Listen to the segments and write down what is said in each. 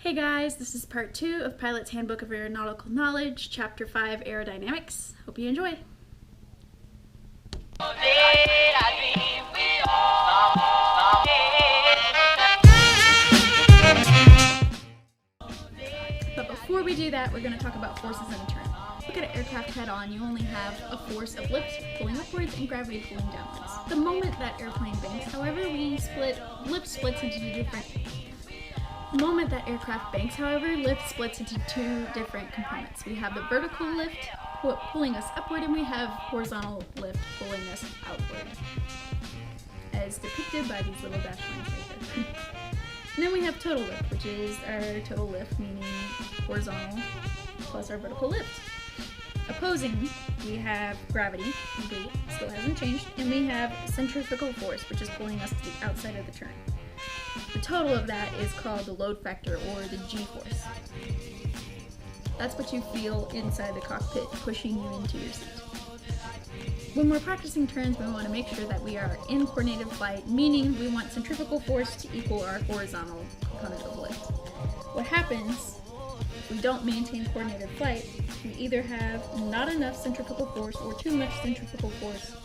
Hey guys, this is part 2 of Pilot's Handbook of Aeronautical Knowledge, Chapter 5, Aerodynamics. Hope you enjoy. But before we do that, we're going to talk about forces in a turn. Look at an aircraft head-on, you only have a force of lift pulling upwards and gravity pulling downwards. The moment that airplane banks, however, lift splits into two different components. We have the vertical lift pulling us upward, and we have horizontal lift pulling us outward, as depicted by these little dash lines right there. And then we have total lift, which is our total lift, meaning horizontal plus our vertical lift. Opposing, we have gravity, weight, still hasn't changed, and we have centrifugal force, which is pulling us to the outside of the turn. The total of that is called the load factor, or the G-force. That's what you feel inside the cockpit pushing you into your seat. When we're practicing turns, we want to make sure that we are in coordinated flight, meaning we want centrifugal force to equal our horizontal component of lift. What happens if we don't maintain coordinated flight, we either have not enough centrifugal force or too much centrifugal force,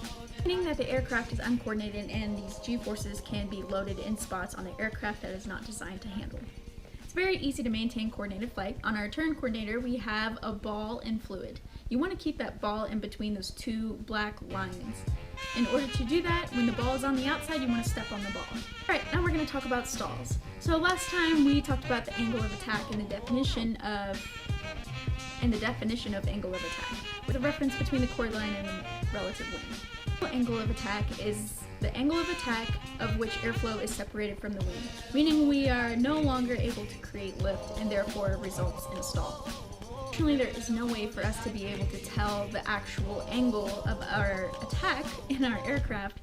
meaning that the aircraft is uncoordinated and these G-forces can be loaded in spots on the aircraft that is not designed to handle. It's very easy to maintain coordinated flight. On our turn coordinator, we have a ball and fluid. You want to keep that ball in between those two black lines. In order to do that, when the ball is on the outside, you want to step on the ball. Alright, now we're going to talk about stalls. So last time we talked about the angle of attack and the definition of angle of attack, with a reference between the chord line and the relative wind. Angle of attack is the angle of attack of which airflow is separated from the wing, meaning we are no longer able to create lift and therefore results in a stall. Fortunately, there is no way for us to be able to tell the actual angle of our attack in our aircraft,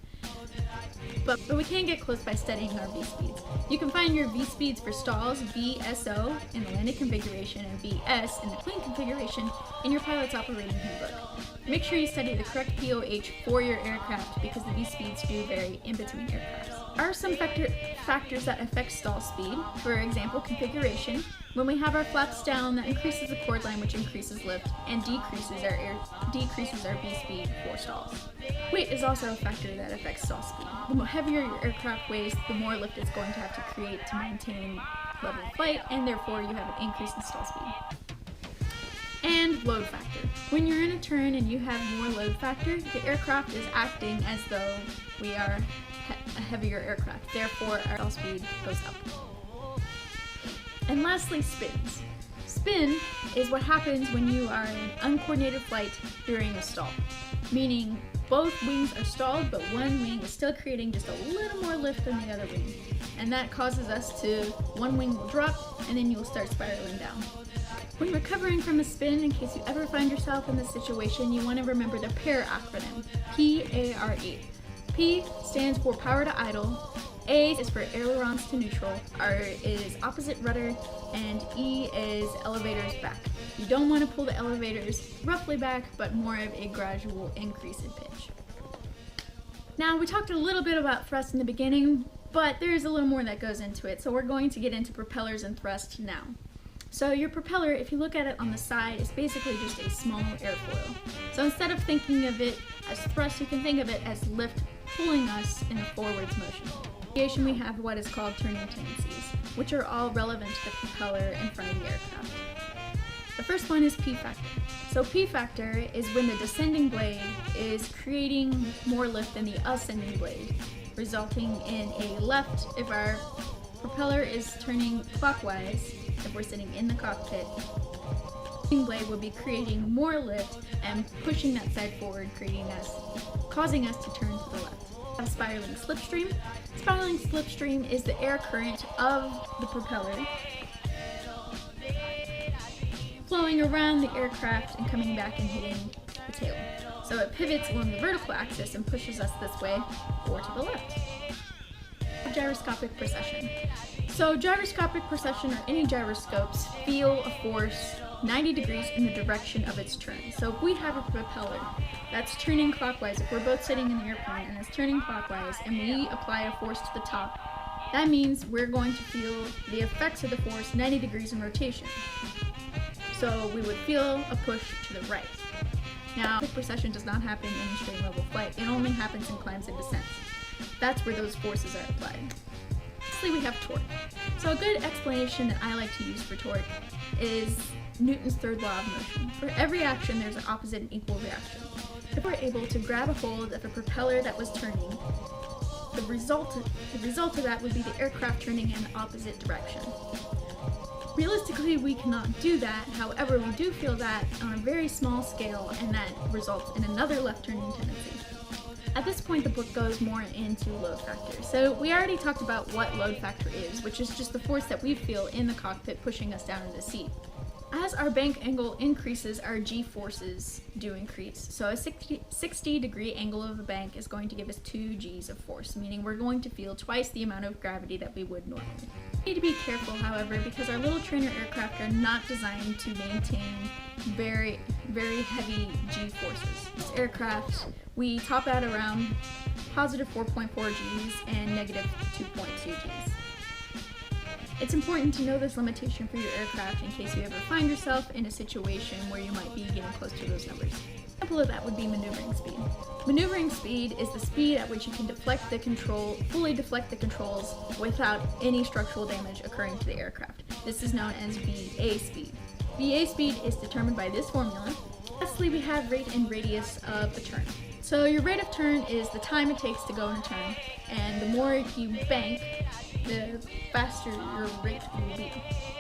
but we can get close by studying our V-speeds. You can find your V-speeds for stalls, VSO in the landing configuration and VS in the clean configuration in your pilot's operating handbook. Make sure you study the correct POH for your aircraft because the V-speeds do vary in between aircrafts. There are some factors that affect stall speed. For example, configuration. When we have our flaps down, that increases the chord line, which increases lift and decreases our V-speed for stalls. Weight is also a factor that affects stall speed. The heavier your aircraft weighs, the more lift it's going to have to create to maintain level flight, and therefore you have an increase in stall speed. And load factor. When you're in a turn and you have more load factor, the aircraft is acting as though we are a heavier aircraft. Therefore, our stall speed goes up. And lastly, spins. Spin is what happens when you are in uncoordinated flight during a stall, meaning both wings are stalled, but one wing is still creating just a little more lift than the other wing. And that causes one wing will drop, and then you'll start spiraling down. When recovering from a spin, in case you ever find yourself in this situation, you want to remember the PARE acronym, P-A-R-E. P stands for power to idle, A is for ailerons to neutral, R is opposite rudder, and E is elevators back. You don't want to pull the elevators roughly back, but more of a gradual increase in pitch. Now, we talked a little bit about thrust in the beginning, but there's a little more that goes into it, so we're going to get into propellers and thrust now. So your propeller, if you look at it on the side, is basically just a small airfoil. So instead of thinking of it as thrust, you can think of it as lift pulling us in a forwards motion. In aviation, we have what is called turning tendencies, which are all relevant to the propeller in front of the aircraft. The first one is P factor. So P factor is when the descending blade is creating more lift than the ascending blade, resulting in a left if our propeller is turning clockwise. If we're sitting in the cockpit, the blade will be creating more lift and pushing that side forward, causing us to turn to the left. We have spiraling slipstream. Spiraling slipstream is the air current of the propeller flowing around the aircraft and coming back and hitting the tail. So it pivots along the vertical axis and pushes us this way or to the left. Gyroscopic precession. So gyroscopic precession, or any gyroscopes, feel a force 90 degrees in the direction of its turn. So if we have a propeller that's turning clockwise, if we're both sitting in the airplane and it's turning clockwise and we apply a force to the top, That means we're going to feel the effects of the force 90 degrees in rotation. So we would feel a push to the right. Now, quick precession does not happen in straight level flight. It only happens in climbs and descents. That's where those forces are applied. Lastly, we have torque. So a good explanation that I like to use for torque is Newton's third law of motion. For every action, there's an opposite and equal reaction. If we're able to grab a hold of a propeller that was turning, the result of that would be the aircraft turning in the opposite direction. Realistically, we cannot do that. However, we do feel that on a very small scale, and that results in another left turning tendency. At this point, the book goes more into load factor. So we already talked about what load factor is, which is just the force that we feel in the cockpit pushing us down in the seat. As our bank angle increases, our G forces do increase. So a 60-degree angle of a bank is going to give us 2 G's of force, meaning we're going to feel twice the amount of gravity that we would normally. We need to be careful, however, because our little trainer aircraft are not designed to maintain very, very heavy G forces. This aircraft, we top out around positive 4.4 G's and negative 2.2 G's. It's important to know this limitation for your aircraft in case you ever find yourself in a situation where you might be getting close to those numbers. An example of that would be maneuvering speed. Maneuvering speed is the speed at which you can fully deflect the controls without any structural damage occurring to the aircraft. This is known as VA speed. VA speed is determined by this formula. Lastly, we have rate and radius of a turn. So your rate of turn is the time it takes to go in a turn, and the more you bank, the faster your rate will be.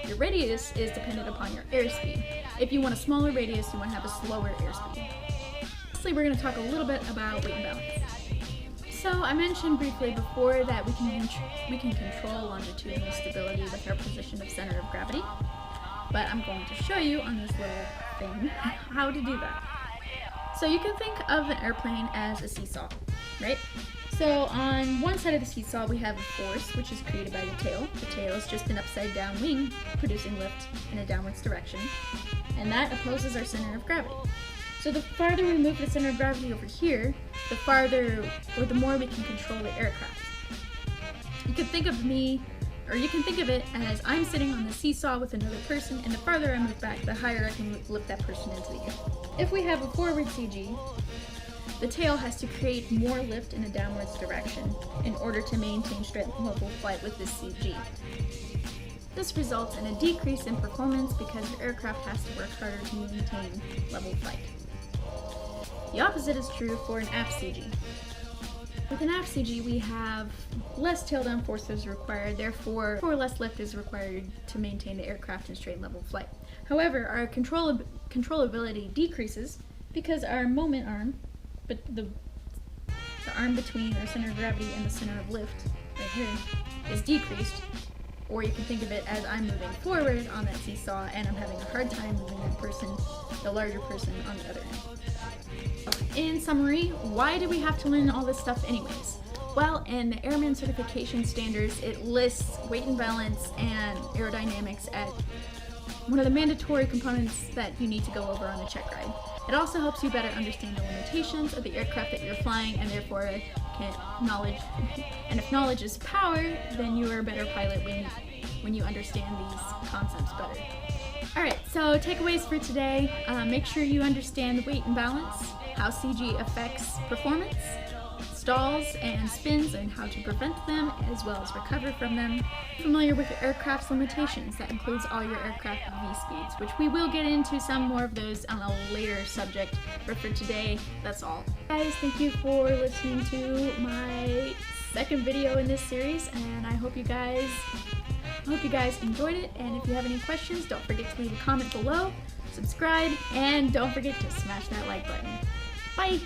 Your radius is dependent upon your airspeed. If you want a smaller radius, you want to have a slower airspeed. Lastly, we're going to talk a little bit about weight and balance. So I mentioned briefly before that we can control longitudinal stability with our position of center of gravity, but I'm going to show you on this little thing how to do that. So you can think of an airplane as a seesaw, right? So on one side of the seesaw we have a force, which is created by the tail. The tail is just an upside down wing producing lift in a downwards direction, and that opposes our center of gravity. So the farther we move the center of gravity over here, the more we can control the aircraft. You can think of it as I'm sitting on the seesaw with another person, and the farther I move back, the higher I can lift that person into the air. If we have a forward CG, the tail has to create more lift in a downwards direction in order to maintain straight level flight with this CG. This results in a decrease in performance because your aircraft has to work harder to maintain level flight. The opposite is true for an aft CG. With an aft CG, we have less tail-down forces required, therefore less lift is required to maintain the aircraft in straight level flight. However, our controllability decreases because our moment arm, but the arm between our center of gravity and the center of lift, right here, is decreased. Or you can think of it as I'm moving forward on that seesaw and I'm having a hard time moving that person, the larger person, on the other end. In summary, why do we have to learn all this stuff anyways? Well, in the Airman Certification Standards, it lists weight and balance and aerodynamics as one of the mandatory components that you need to go over on a check ride. It also helps you better understand the limitations of the aircraft that you're flying, and therefore if knowledge is power, then you are a better pilot when you understand these concepts better. Alright, so takeaways for today. Make sure you understand the weight and balance, how CG affects performance, stalls and spins and how to prevent them as well as recover from them. Familiar with your aircraft's limitations, that includes all your aircraft V-speeds, which we will get into some more of those on a later subject, but for today, that's all. Guys, thank you for listening to my second video in this series, and I hope you guys enjoyed it, and if you have any questions, don't forget to leave a comment below, subscribe, and don't forget to smash that like button. Bye!